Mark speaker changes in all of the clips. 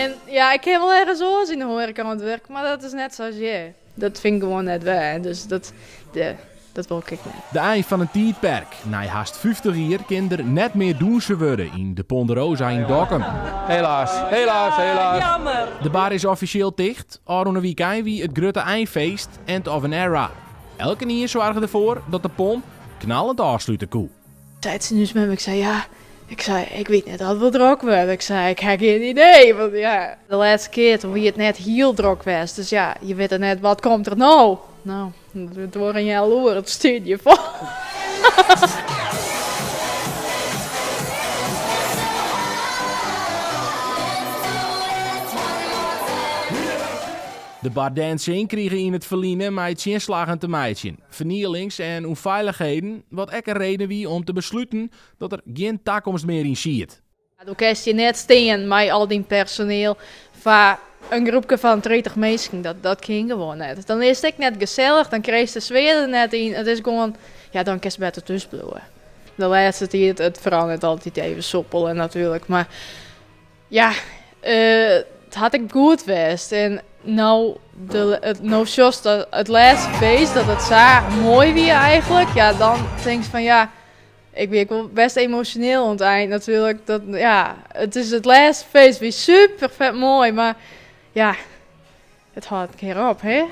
Speaker 1: En ja, ik heb wel ergens oors in de horeca aan het werk, maar dat is net zoals je. Dat vind ik gewoon net waar. Dus dat wil ik niet.
Speaker 2: De eind van een tijdperk. Na haast 50 jaar kan er net meer doen ze worden in de Ponderosa in Dokkum.
Speaker 3: Helaas.
Speaker 4: Jammer.
Speaker 2: De bar is officieel dicht. Al een weekend wie het grote eindfeest End of an Era. Elke jaar zorgen ervoor dat de pom knallend afsluiten koe.
Speaker 1: Zei ze nu met me, ik zei, ik weet net dat we druk werden. Ik zei, ik heb geen idee. Want ja, de laatste keer toen wie het net heel druk was. Dus ja, je weet er net, wat komt er nou? Nou, het wordt een jaar loer, het studie vol.
Speaker 2: De bardancing kregen in het verliezen met zinslagen te meidje. Vernielings en onveiligheden, wat ook een reden wie om te besluiten dat er geen toekomst meer in ziet.
Speaker 1: Dan kun je net staan met al die personeel van een groepje van 30 mensen. Dat ging gewoon net. Dan is het net gezellig, dan krijg je de sfeer er net in. Het is gewoon, ja, dan kun je beter tussen blijven. De laatste tijd, het verandert altijd even soepel en natuurlijk. Maar ja, het had ik goed geweest. En nou just het laatste feest, dat het zo mooi weer eigenlijk. Ja, dan denk je van ja, ik ben wel best emotioneel aan het eind natuurlijk. Dat, ja, het is het laatste feest, weer super vet mooi. Maar ja, het houdt een keer op, hè?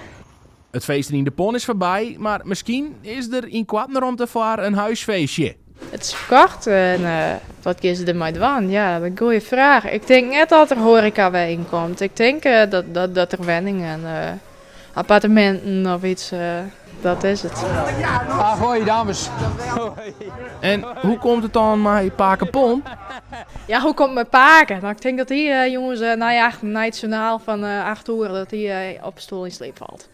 Speaker 2: Het feest in de pon is voorbij, maar misschien is er in Kwartneromte voor een huisfeestje.
Speaker 1: Het is verkocht en wat is er ermee doen? Ja, dat is een goede vraag. Ik denk net dat er horeca bij inkomt. Ik denk dat er wenningen, appartementen of iets, dat is het.
Speaker 3: Hoi dames.
Speaker 2: En hoe komt het dan met Pakenpon?
Speaker 1: Ja, hoe komt het met Paken? Nou, ik denk dat die jongens, nationaal van 8 uur, dat die op stoel in sleep valt.